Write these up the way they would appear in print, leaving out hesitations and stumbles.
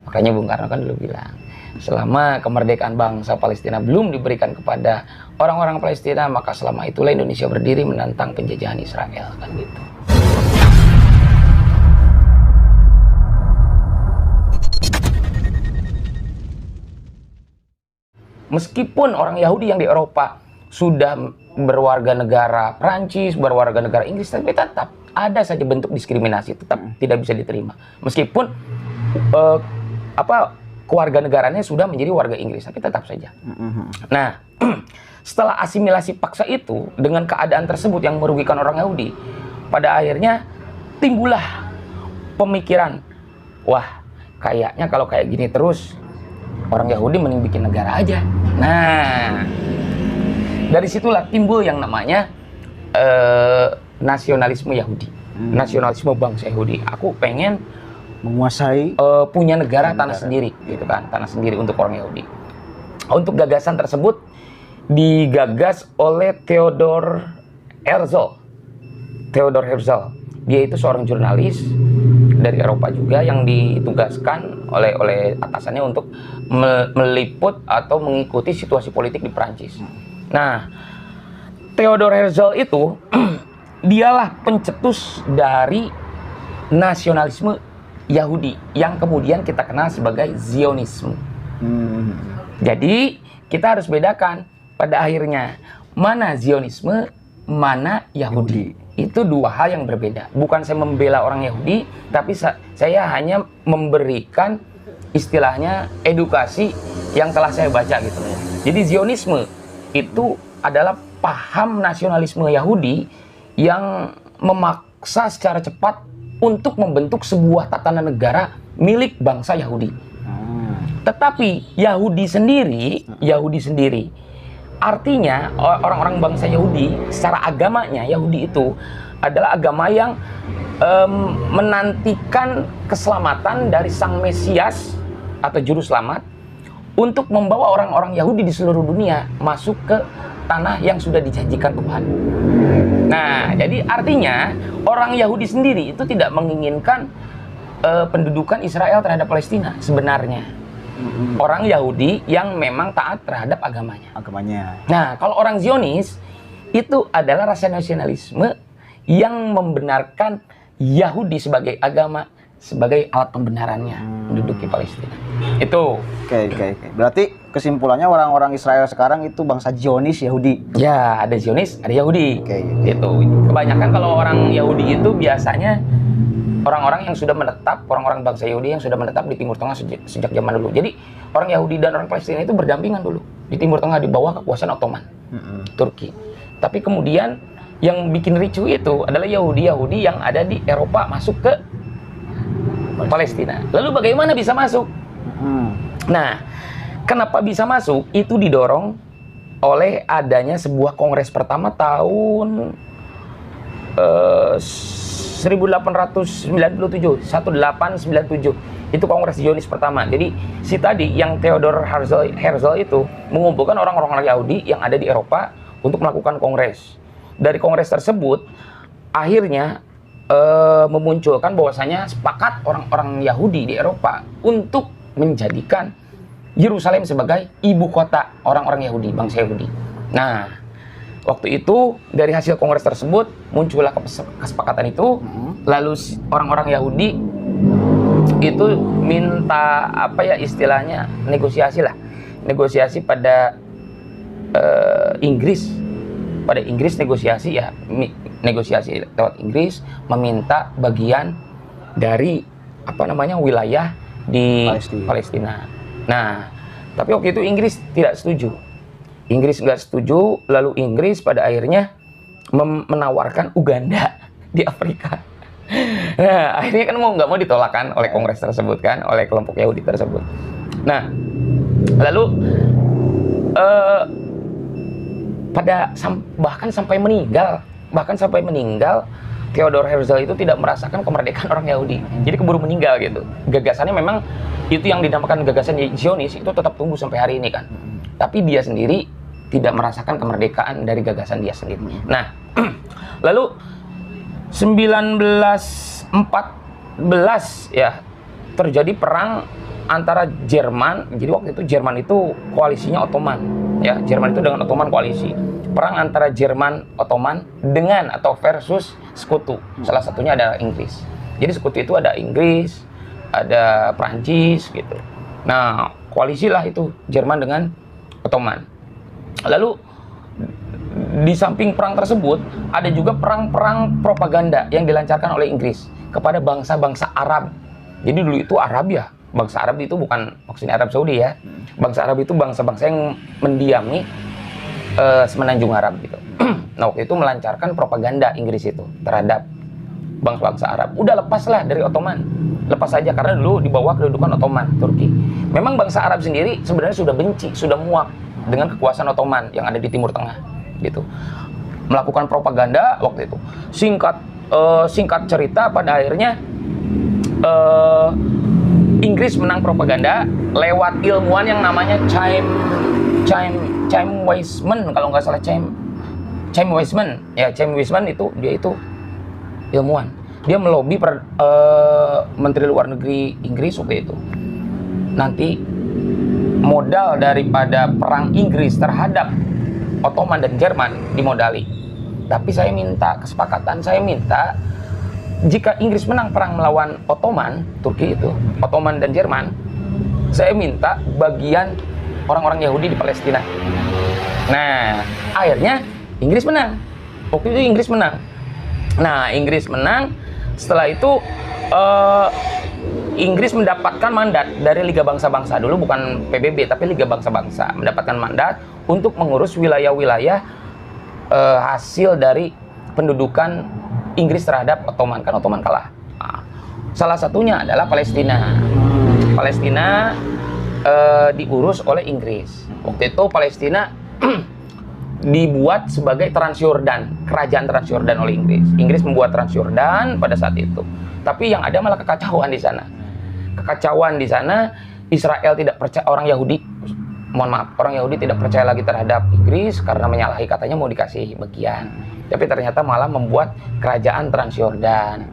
Makanya Bung Karno kan dulu bilang, selama kemerdekaan bangsa Palestina belum diberikan kepada orang-orang Palestina, maka selama itulah Indonesia berdiri menantang penjajahan Israel, kan gitu. Meskipun orang Yahudi yang di Eropa sudah berwarga negara Prancis, berwarga negara Inggris, tapi tetap ada saja bentuk diskriminasi, tetap tidak bisa diterima. Meskipun kewarganegaranya sudah menjadi warga Inggris, tapi tetap saja. Nah, setelah asimilasi paksa itu dengan keadaan tersebut yang merugikan orang Yahudi, pada akhirnya timbullah pemikiran, wah, kayaknya kalau kayak gini terus orang Yahudi mending bikin negara aja. Nah, dari situlah timbul yang namanya nasionalisme Yahudi, nasionalisme bangsa Yahudi. Aku pengen menguasai punya negara tanah sendiri, gitu kan, tanah sendiri untuk orang Yahudi. Untuk gagasan tersebut digagas oleh Theodor Herzl. Theodor Herzl, dia itu seorang jurnalis dari Eropa juga yang ditugaskan oleh atasannya untuk meliput atau mengikuti situasi politik di Prancis. Nah, Theodor Herzl itu dialah pencetus dari nasionalisme Yahudi yang kemudian kita kenal sebagai Zionisme. Jadi kita harus bedakan pada akhirnya mana Zionisme, mana Yahudi. Itu dua hal yang berbeda. Bukan saya membela orang Yahudi, tapi saya hanya memberikan istilahnya edukasi yang telah saya baca gitu. Jadi Zionisme itu adalah paham nasionalisme Yahudi yang memaksa secara cepat untuk membentuk sebuah tatanan negara milik bangsa Yahudi. Tetapi Yahudi sendiri artinya orang-orang bangsa Yahudi secara agamanya, Yahudi itu adalah agama yang menantikan keselamatan dari Sang Mesias atau Juru Selamat untuk membawa orang-orang Yahudi di seluruh dunia masuk ke tanah yang sudah dijanjikan Tuhan. Nah, jadi artinya orang Yahudi sendiri itu tidak menginginkan pendudukan Israel terhadap Palestina sebenarnya. Orang Yahudi yang memang taat terhadap agamanya. Nah, kalau orang Zionis itu adalah rasa nasionalisme yang membenarkan Yahudi sebagai agama, sebagai alat pembenarannya menduduki Palestina. Itu. Oke. Berarti kesimpulannya orang-orang Israel sekarang itu bangsa Zionis Yahudi. Ya, ada Zionis, ada Yahudi. Gitu. Kebanyakan kalau orang Yahudi itu biasanya orang-orang yang sudah menetap, orang-orang bangsa Yahudi yang sudah menetap di Timur Tengah sejak zaman dulu. Jadi orang Yahudi dan orang Palestina itu berdampingan dulu di Timur Tengah di bawah kekuasaan Ottoman, Turki. Tapi kemudian yang bikin ricu itu adalah Yahudi yang ada di Eropa masuk ke Palestina. Lalu bagaimana bisa masuk? Nah, kenapa bisa masuk? Itu didorong oleh adanya sebuah kongres pertama tahun 1897. Itu kongres Zionis pertama. Jadi si tadi yang Theodor Herzl itu mengumpulkan orang-orang Yahudi yang ada di Eropa untuk melakukan kongres. Dari kongres tersebut akhirnya memunculkan bahwasanya sepakat orang-orang Yahudi di Eropa untuk menjadikan Yerusalem sebagai ibu kota orang-orang Yahudi, bangsa Yahudi. Nah, waktu itu dari hasil kongres tersebut muncullah kesepakatan itu. Lalu orang-orang Yahudi itu minta istilahnya negosiasi pada Inggris. Pada Inggris negosiasi lewat Inggris meminta bagian dari wilayah di Palestina. Nah, tapi waktu itu Inggris tidak setuju. Inggris nggak setuju, lalu Inggris pada akhirnya menawarkan Uganda di Afrika. Nah, akhirnya kan nggak mau ditolak kan oleh kongres tersebut kan, oleh kelompok Yahudi tersebut. Nah, lalu bahkan sampai meninggal, Theodor Herzl itu tidak merasakan kemerdekaan orang Yahudi. Jadi keburu meninggal gitu. Gagasannya memang itu yang dinamakan gagasan Zionis itu tetap tumbuh sampai hari ini kan. Tapi dia sendiri tidak merasakan kemerdekaan dari gagasan dia sendiri. Nah, lalu 1914 ya terjadi perang antara Jerman. Jadi waktu itu Jerman itu koalisinya Ottoman, ya. Jerman itu dengan Ottoman koalisi. Perang antara Jerman Ottoman dengan atau versus sekutu. Salah satunya ada Inggris. Jadi sekutu itu ada Inggris, ada Prancis gitu. Nah, koalisi lah itu Jerman dengan Ottoman. Lalu di samping perang tersebut ada juga perang-perang propaganda yang dilancarkan oleh Inggris kepada bangsa-bangsa Arab. Jadi dulu itu Arab ya. Bangsa Arab itu bukan maksudnya Arab Saudi ya. Bangsa Arab itu bangsa-bangsa yang mendiami semenanjung Arab gitu. Nah, waktu itu melancarkan propaganda Inggris itu terhadap bangsa-bangsa Arab. Udah lepaslah dari Ottoman. Lepas saja karena dulu di bawah kedudukan Ottoman, Turki. Memang bangsa Arab sendiri sebenarnya sudah benci, sudah muak dengan kekuasaan Ottoman yang ada di Timur Tengah gitu. Melakukan propaganda waktu itu. Singkat cerita pada akhirnya Inggris menang propaganda lewat ilmuwan yang namanya Chaim Weizmann, kalau nggak salah Chaim Weizmann. Ya, Chaim Weizmann itu dia itu ilmuwan. Dia melobi Menteri Luar Negeri Inggris waktu itu. Nanti modal daripada perang Inggris terhadap Ottoman dan Jerman dimodali. Tapi saya minta kesepakatan, saya minta jika Inggris menang perang melawan Ottoman, Turki itu, Ottoman dan Jerman, saya minta bagian orang-orang Yahudi di Palestina. Nah, akhirnya Inggris menang. Waktu itu Inggris menang. Nah, Inggris menang. Setelah itu Inggris mendapatkan mandat dari Liga Bangsa-Bangsa, dulu bukan PBB tapi Liga Bangsa-Bangsa, mendapatkan mandat untuk mengurus wilayah-wilayah hasil dari pendudukan Inggris terhadap Ottoman, kan Ottoman kalah. Nah, salah satunya adalah Palestina. Palestina diurus oleh Inggris. Waktu itu Palestina dibuat sebagai Transyordan, kerajaan Transyordan oleh Inggris. Inggris membuat Transyordan pada saat itu. Tapi yang ada malah kekacauan di sana. Kekacauan di sana, Israel tidak percaya, orang Yahudi tidak percaya lagi terhadap Inggris karena menyalahi, katanya mau dikasih bagian. Tapi ternyata malah membuat kerajaan Transyordan.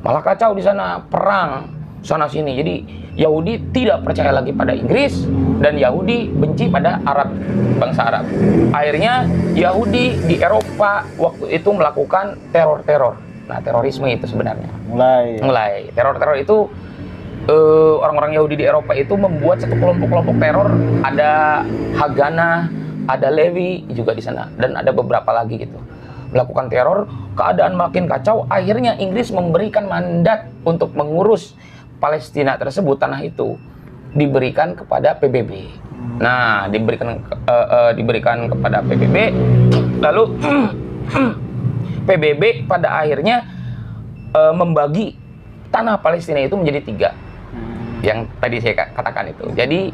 Malah kacau di sana, perang sana sini. Jadi Yahudi tidak percaya lagi pada Inggris dan Yahudi benci pada Arab, bangsa Arab. Akhirnya Yahudi di Eropa waktu itu melakukan teror-teror. Nah, terorisme itu sebenarnya. Mulai teror-teror itu orang-orang Yahudi di Eropa itu membuat satu kelompok-kelompok teror. Ada Haganah, ada Levi juga di sana dan ada beberapa lagi gitu. Melakukan teror, keadaan makin kacau. Akhirnya Inggris memberikan mandat untuk mengurus Palestina tersebut, tanah itu diberikan kepada PBB. Nah, diberikan kepada PBB. Lalu PBB pada akhirnya membagi tanah Palestina itu menjadi 3. Yang tadi saya katakan itu. Jadi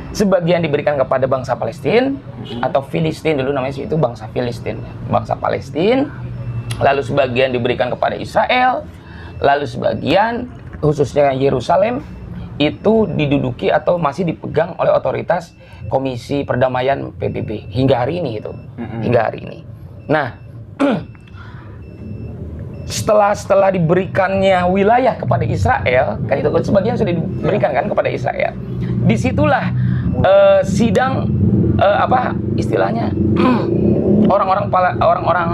sebagian diberikan kepada bangsa Palestina atau Filistin, dulu namanya itu bangsa Filistin, bangsa Palestina. Lalu sebagian diberikan kepada Israel. Lalu sebagian, khususnya Yerusalem, itu diduduki atau masih dipegang oleh otoritas Komisi Perdamaian PBB hingga hari ini itu. Hingga hari ini. Nah, setelah diberikannya wilayah kepada Israel, kan itu sebagian sudah diberikan kan kepada Israel. Disitulah sidang istilahnya orang-orang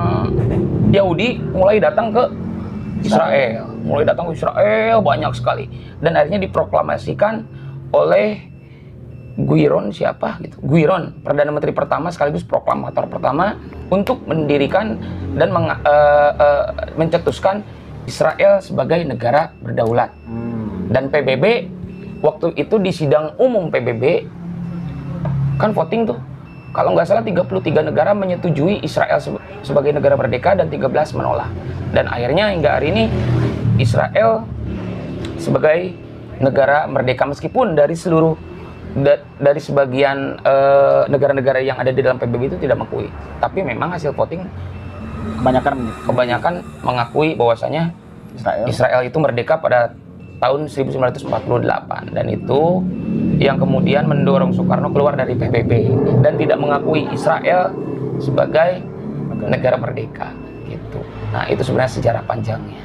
Yahudi mulai datang ke Israel. Banyak sekali, dan akhirnya diproklamasikan oleh Guiron, Perdana Menteri pertama sekaligus proklamator pertama untuk mendirikan dan mencetuskan Israel sebagai negara berdaulat. Dan PBB waktu itu di sidang umum PBB kan voting tuh, kalau nggak salah 33 negara menyetujui Israel sebagai negara merdeka dan 13 menolak. Dan akhirnya hingga hari ini Israel sebagai negara merdeka, meskipun dari sebagian negara-negara yang ada di dalam PBB itu tidak mengakui. Tapi memang hasil voting kebanyakan mengakui bahwasanya Israel itu merdeka pada tahun 1948, dan itu yang kemudian mendorong Soekarno keluar dari PBB dan tidak mengakui Israel sebagai negara merdeka gitu. Nah, itu sebenarnya sejarah panjangnya.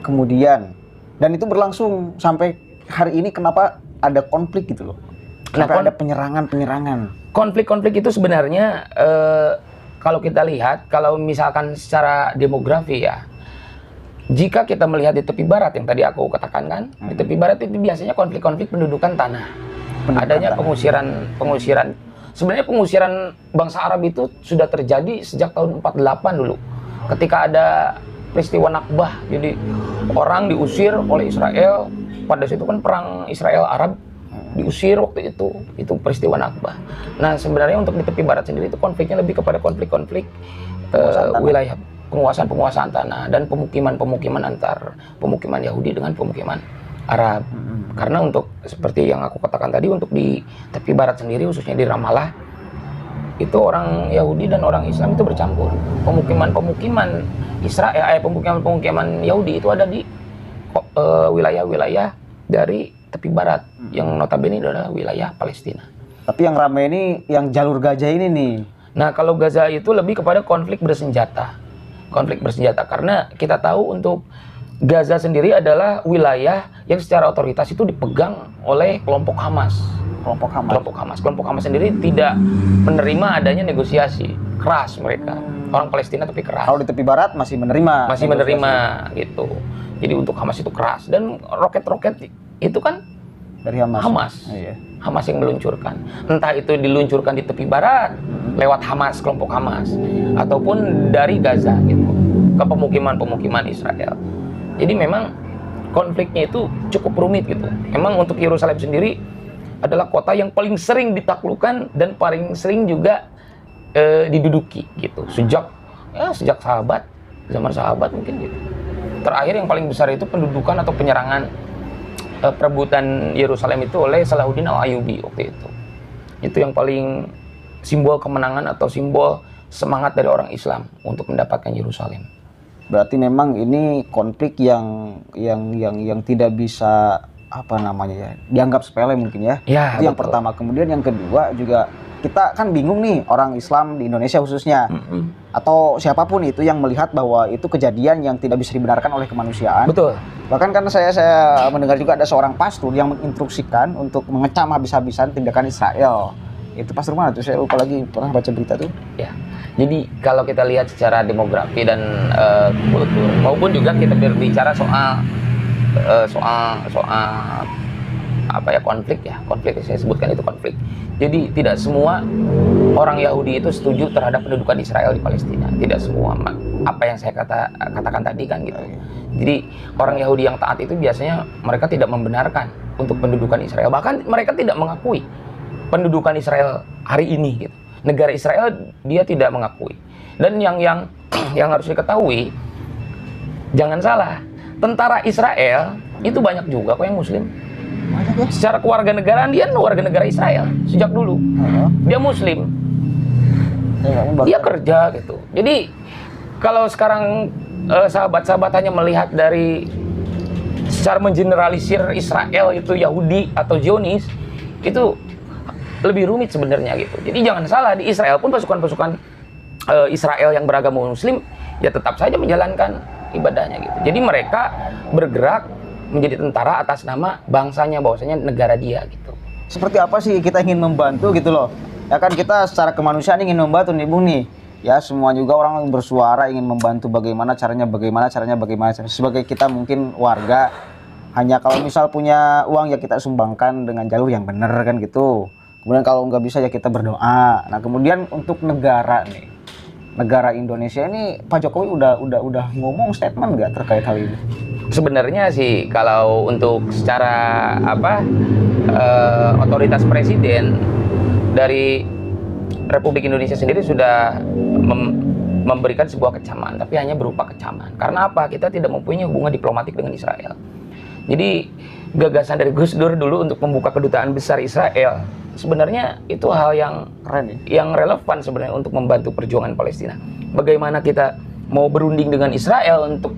Kemudian, dan itu berlangsung sampai hari ini. Kenapa ada konflik gitu loh. Sampai ada penyerangan. Konflik-konflik itu sebenarnya kalau kita lihat, kalau misalkan secara demografi ya, jika kita melihat di tepi barat yang tadi aku katakan kan, di tepi barat itu biasanya konflik-konflik pendudukan tanah. Adanya pengusiran. Sebenarnya pengusiran bangsa Arab itu sudah terjadi sejak tahun 48 dulu. Ketika ada peristiwa Nakbah, jadi orang diusir oleh Israel. Pada situ kan perang Israel Arab, diusir waktu itu peristiwa Nakbah. Nah sebenarnya untuk di tepi barat sendiri itu konfliknya lebih kepada konflik-konflik wilayah penguasaan tanah dan pemukiman antar pemukiman Yahudi dengan pemukiman Arab. Karena untuk seperti yang aku katakan tadi, untuk di tepi barat sendiri khususnya di Ramallah itu orang Yahudi dan orang Islam itu bercampur. Pemukiman Israel, pemukiman Yahudi itu ada di wilayah-wilayah dari tepi barat yang notabene adalah wilayah Palestina. Tapi yang ramai ini yang jalur Gaza ini nih. Nah, kalau Gaza itu lebih kepada konflik bersenjata. Karena kita tahu untuk Gaza sendiri adalah wilayah yang secara otoritas itu dipegang oleh kelompok Hamas. Kelompok Hamas sendiri tidak menerima adanya negosiasi. Keras mereka. Orang Palestina tapi keras. Kalau di tepi barat masih menerima gitu. Jadi untuk Hamas itu keras, dan roket-roket itu kan dari Hamas. Iya. Hamas yang meluncurkan. Entah itu diluncurkan di tepi barat lewat Hamas, kelompok Hamas, ataupun dari Gaza gitu ke pemukiman Israel. Jadi memang konfliknya itu cukup rumit gitu. Memang untuk Yerusalem sendiri adalah kota yang paling sering ditaklukkan dan paling sering juga diduduki gitu. Sejak zaman sahabat mungkin gitu. Terakhir yang paling besar itu pendudukan atau penyerangan perebutan Yerusalem itu oleh Salahuddin Al-Ayyubi waktu itu. Itu yang paling simbol kemenangan atau simbol semangat dari orang Islam untuk mendapatkan Yerusalem. Berarti memang ini konflik yang tidak bisa dianggap sepele mungkin ya. Itu yang pertama. Kemudian yang kedua juga kita kan bingung nih, orang Islam di Indonesia khususnya atau siapapun itu yang melihat bahwa itu kejadian yang tidak bisa dibenarkan oleh kemanusiaan. Betul. Bahkan karena saya mendengar juga ada seorang pastor yang menginstruksikan untuk mengecam habis-habisan tindakan Israel. Itu pastor mana tuh? Saya lupa lagi, pernah baca berita tuh. Ya. Jadi kalau kita lihat secara demografi dan kultur, maupun juga kita berbicara soal konflik saya sebutkan itu konflik. Jadi tidak semua orang Yahudi itu setuju terhadap pendudukan Israel di Palestina. Tidak semua, apa yang saya katakan tadi kan gitu. Jadi orang Yahudi yang taat itu biasanya mereka tidak membenarkan untuk pendudukan Israel. Bahkan mereka tidak mengakui pendudukan Israel hari ini gitu. Negara Israel dia tidak mengakui. Dan yang harus diketahui, jangan salah, tentara Israel itu banyak juga kok yang Muslim. Banyak ya? Secara kewarganegaraan dia warga negara Israel sejak dulu. Dia Muslim. Dia kerja gitu. Jadi kalau sekarang sahabat-sahabat hanya melihat dari secara mengeneralisir Israel itu Yahudi atau Zionis, itu lebih rumit sebenarnya gitu. Jadi jangan salah, di Israel pun pasukan-pasukan Israel yang beragama Muslim ya tetap saja menjalankan ibadahnya gitu. Jadi mereka bergerak menjadi tentara atas nama bangsanya, bahwasanya negara dia gitu. Seperti apa sih kita ingin membantu gitu loh? Ya kan kita secara kemanusiaan ingin membantu nih Bung nih. Ya semua juga orang yang bersuara ingin membantu, bagaimana caranya. Sebagai kita mungkin warga, hanya kalau misal punya uang ya kita sumbangkan dengan jalur yang benar kan gitu. Kemudian kalau nggak bisa ya kita berdoa. Nah kemudian untuk negara nih, negara Indonesia ini Pak Jokowi udah ngomong statement nggak terkait hal ini? Sebenarnya sih kalau untuk secara otoritas presiden dari Republik Indonesia sendiri sudah memberikan sebuah kecaman, tapi hanya berupa kecaman. Karena apa? Kita tidak mempunyai hubungan diplomatik dengan Israel. Jadi gagasan dari Gus Dur dulu untuk membuka kedutaan besar Israel, sebenarnya itu hal yang keren ya? Yang relevan sebenarnya untuk membantu perjuangan Palestina. Bagaimana kita mau berunding dengan Israel untuk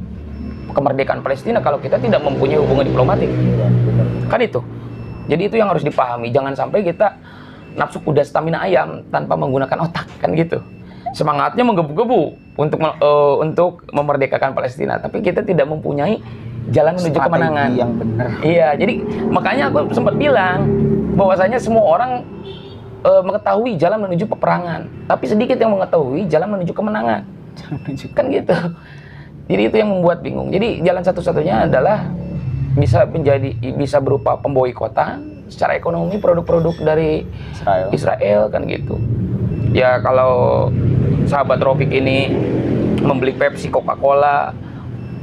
kemerdekaan Palestina kalau kita tidak mempunyai hubungan diplomatik? Kan itu. Jadi itu yang harus dipahami. Jangan sampai kita nafsu kuda stamina ayam tanpa menggunakan otak, kan gitu. Semangatnya menggebu-gebu untuk memerdekakan Palestina, tapi kita tidak mempunyai jalan menuju Strategi kemenangan. yang benar. Iya, jadi makanya aku sempat bilang bahwasanya semua orang mengetahui jalan menuju peperangan, tapi sedikit yang mengetahui jalan menuju kemenangan. Kan gitu. Jadi itu yang membuat bingung. Jadi jalan satu-satunya adalah bisa berupa pemboikotan secara ekonomi produk-produk dari Israel kan gitu. Ya kalau sahabat Rofik ini membeli Pepsi, Coca-Cola,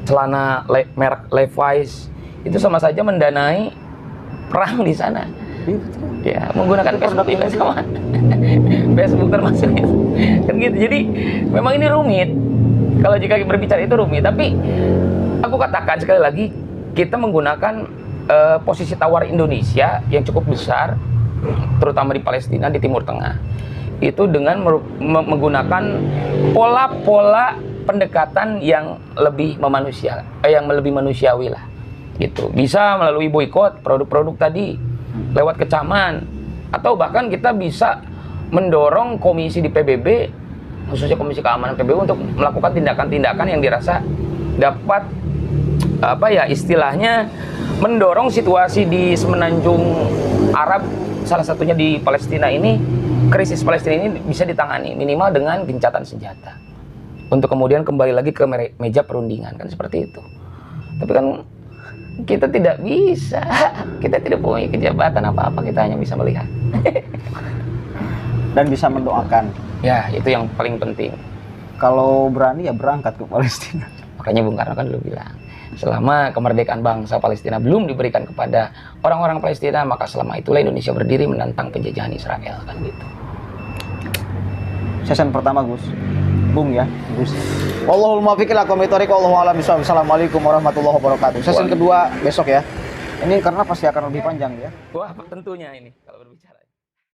celana merek Levi's, itu sama saja mendanai perang di sana. Ya, menggunakan Facebook juga sama. Facebook termasuk itu. Kan gitu. Jadi memang ini rumit. Kalau jika berbicara itu rumit, tapi aku katakan sekali lagi, kita menggunakan posisi tawar Indonesia yang cukup besar, terutama di Palestina, di Timur Tengah, itu dengan menggunakan pola-pola pendekatan yang lebih manusiawi lah, gitu. Bisa melalui boikot produk-produk tadi, lewat kecaman, atau bahkan kita bisa mendorong komisi di PBB, khususnya Komisi Keamanan PBB, untuk melakukan tindakan-tindakan yang dirasa dapat istilahnya mendorong situasi di semenanjung Arab, salah satunya di Palestina ini, krisis Palestina ini bisa ditangani minimal dengan gencatan senjata untuk kemudian kembali lagi ke meja perundingan, kan seperti itu. Tapi kan kita tidak bisa, kita tidak punya kejabatan apa-apa, kita hanya bisa melihat dan bisa mendoakan. Ya, itu yang paling penting. Kalau berani ya berangkat ke Palestina. Makanya Bung Karno kan dulu bilang, selama kemerdekaan bangsa Palestina belum diberikan kepada orang-orang Palestina, maka selama itulah Indonesia berdiri menentang penjajahan Israel, kan gitu. Season pertama Gus, Bung ya, Gus. Wallahul muwaffiq ila aqwamit thoriq, wallahu a'lam bishawab. Assalamualaikum warahmatullahi wabarakatuh. Season kedua besok ya. Ini karena pasti akan lebih panjang ya. Wah, tentunya ini kalau berbicara.